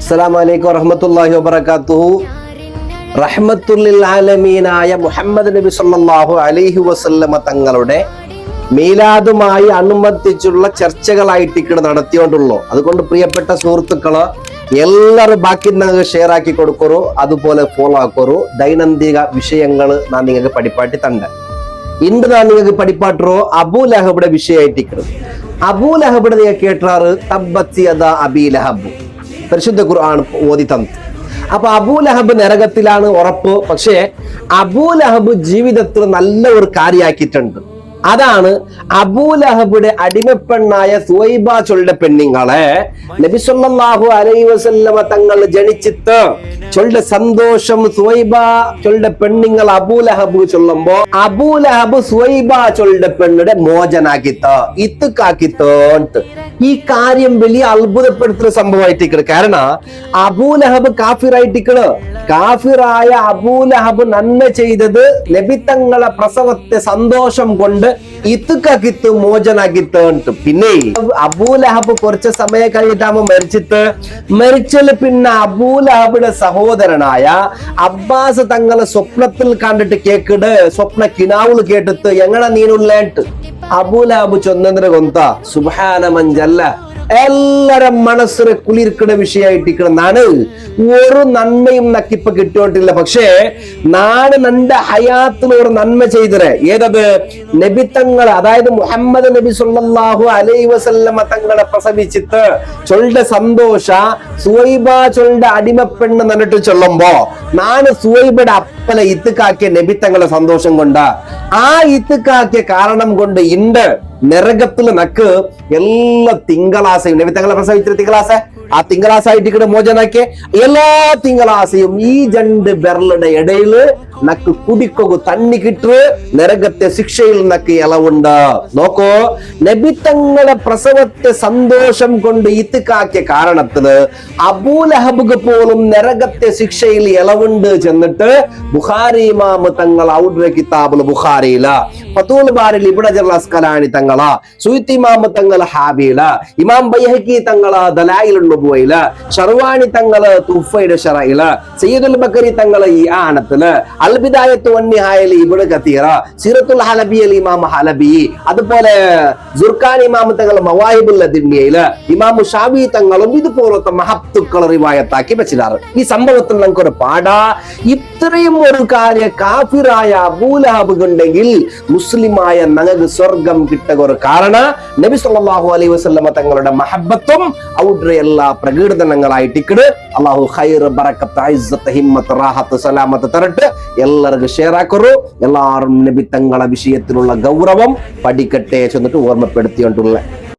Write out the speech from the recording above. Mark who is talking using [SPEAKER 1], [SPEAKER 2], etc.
[SPEAKER 1] അസ്സലാമു അലൈക്കും വറഹ്മത്തുള്ളാഹി വബറകാതുഹു. റഹ്മത്തുൽ ആലമീനായ മുഹമ്മദ് നബി സല്ലല്ലാഹു അലൈഹി വസല്ലമ തങ്ങളുടെ മീലാദുമായി അനുബന്ധിച്ചുള്ള ചർച്ചകളായിട്ട് ഇവിടെ നടത്തിയോണ്ടുള്ളൂ. അതുകൊണ്ട് പ്രിയപ്പെട്ട സുഹൃത്തുക്കള് എല്ലാവരും ബാക്കി നിങ്ങൾക്ക് ഷെയർ ആക്കി കൊടുക്കറു, അതുപോലെ ഫോളോ ആക്കറു. ദൈനംദിന വിഷയങ്ങൾ ഞാൻ നിങ്ങൾക്ക് പഠിപ്പാട്ടി തണ്ട. ഇന്ന് ഞാൻ നിങ്ങൾക്ക് പഠിപ്പാട്ടോ അബൂ ലഹബിയുടെ വിഷയമായിട്ടിരിക്കുന്നത്. അബൂ ലഹബിയുടെ നിങ്ങൾ കേട്ടാറ് തബ്ബത് യദാ അബീ ലഹബ് പരിശുദ്ധ ഖുർആൻ ഓതി തന്നു. അപ്പൊ അബൂ ലഹബ് നരകത്തിലാണ് ഉറപ്പ്. പക്ഷേ അബൂ ലഹബ് ജീവിതത്തിൽ നല്ല ഒരു കാര്യമാക്കിയിട്ടുണ്ട്. അതാണ് അബൂ ലഹബിയുടെ അടിമപ്പെണ്ണായ സുവൈബ ചൊല്ലുടെ പെണ്ണുങ്ങളെ നബി സല്ലല്ലാഹു അലൈഹി വസല്ലമ തങ്ങൾ ജനിച്ചിട്ട് ചൊല്ലുടെ സന്തോഷം സുവൈബ ചൊല്ലുടെ പെണ്ണുങ്ങൾ അബൂ ലഹബ് ചൊല്ലുമ്പോ അബൂ ലഹബ് സുവൈബ ചൊല്ലുടെ പെണ്ണിടെ മോചനാക്കിത്തോ ഇത്തുക്കാക്കിത്തോ. ഈ കാര്യം വലിയ അത്ഭുതപ്പെടുത്തുന്ന സംഭവമായിട്ടിരിക്കണ്. കാരണം അബൂ ലഹബ് കാഫിറായിട്ടിരിക്കണ്. കാഫിറായ അബൂ ലഹബ് നന്മ ചെയ്തത് നബിത്തങ്ങളെ പ്രസവത്തെ സന്തോഷം കൊണ്ട് ഇത്തുക്കാക്കിത്ത് മോചനാക്കിത്ത്. പിന്നെ അബൂ ലഹബ് കുറച്ച് സമയം കഴിഞ്ഞിട്ടാകുമ്പോ മരിച്ചല് പിന്നെ അബൂ ലഹബിയുടെ സഹോദരനായ അബ്ബാസ് തങ്ങളെ സ്വപ്നത്തിൽ കണ്ടിട്ട് കേക്കിട് സ്വപ്ന കിനാവുള് കേട്ടിട്ട് എങ്ങനെ നീനുള്ളേട്ട് അബൂ ലഹബ് ചൊന്നതിന് കൊന്ത സുബ്ഹാന മഞ്ചല്ല എല്ലാരും മനസ്സിന് കുളിർക്കുന്ന വിഷയമായിട്ടിരിക്കണെന്നാണ്. ഒരു നന്മയും നക്കിപ്പ കിട്ടിയിട്ടില്ല. പക്ഷേ നാട് നന്റെ ഹയാത്തിൽ ഒരു നന്മ ചെയ്തത് ഏതത് നബിത്തങ്ങൾ, അതായത് മുഹമ്മദ് നബി സല്ലല്ലാഹു അലൈഹി വസല്ലമ തങ്ങളെ പ്രസവിച്ചിട്ട് ചൊല്ലുടെ സന്തോഷ സുവൈബ ചൊല്ലുടെ അടിമപ്പെണ്ണ് നന്നിട്ട് ചൊല്ലുമ്പോ നാന് സുവൈബയുടെ അപ്പനെ ഇത്തുക്കാക്കിയ നബിത്തങ്ങളെ സന്തോഷം കൊണ്ട് ആ ഇത്തുക്കാക്കിയ കാരണം കൊണ്ട് ഇണ്ട് നരകത്തില് നക്ക് എല്ലാ തിങ്കളാസയും നബിത്തങ്ങളെ പ്രസവിച്ചിട്ട് തിങ്കളാസ ആ തിങ്കളാസായിട്ട് മോചനാക്കിയ എല്ലാ തിങ്കളാസയും ഈ രണ്ട് ബെർളുടെ ഇടയില് നക്ക് കുടിക്കൊകു തണ്ണി കിട്ട് നരകത്തെ ശിക്ഷയിൽ നക്ക് ഇളവുണ്ട്. നോക്കോ, നബിത്തങ്ങളെ പ്രസവത്തെ സന്തോഷം കൊണ്ട് ഇത്തുക്കാക്കിയ കാരണത്തില് അബൂ ലഹബ് പോലും നരകത്തെ ശിക്ഷയിൽ ഇളവുണ്ട് ചെന്നിട്ട് ബുഖാരി ഇമാം തങ്ങൾ ഔദ്ര കിതാബുൽ ബുഖാരിയില ഫതൂൽ ബാരിൽ ഇബ്നു ഹജർ അസ്ഖലാനി തങ്ങള സുയൂത്തി ഇമാം തങ്ങൾ ഹാബില ഇമാം ബൈഹഖി തങ്ങള ദലായിലുൽ നുബുവയില ഷർവാനി തങ്ങൾ തുഫയുടെ ശറയില സയ്യിദുൽ ബക്കരി തങ്ങൾ ഈ ആനത്തില് അൽ ബിദായത്തു വന്നിഹായയിൽ ഇബ്നു കതീറ സീറത്തുൽ ഹലബിയിൽ ഇമാം ഹലബി അതുപോലെ സുർഖാനി ഇമാം തങ്ങൾ മവാഹിബുൽ ലദുനിയയില് ഇമാം ഷാഫി തങ്ങളും ഇതുപോലത്തെ മഹത്തുക്കൾ റിവായത്താക്കി വെച്ചിട്ടാറ്. ഈ സംഭവത്തിൽ നമുക്ക് ഒരു പാടാ. ഇത്രയും ഒരു കാര്യ കാഫിറായ അബൂ ലഹബ് ഉണ്ടെങ്കിൽ മുസ്ലിമായ ഞങ്ങൾക്ക് സ്വർഗം കിട്ടുക ഒരു കാരണം നബി സല്ലല്ലാഹു അലൈഹി വസല്ലമ തങ്ങളുടെ മഹബത്തും ഔദ്ര എല്ലാ പ്രകീർത്തനങ്ങളായിട്ടിക്കട്. അല്ലാഹു ഖൈർ ബറക്കത്ത് ഇസ്സത്ത് ഹിമ്മത്ത് റാഹത്ത് സലാമത്ത് തരട്ടെ. എല്ലാവർക്കും ഷെയർ ആക്കറു. എല്ലാവരും നബി തങ്ങളെ വിഷയത്തിലുള്ള ഗൗരവം പഠിക്കട്ടെ ചെന്നിട്ട് ഓർമ്മപ്പെടുത്തിയിട്ടുള്ള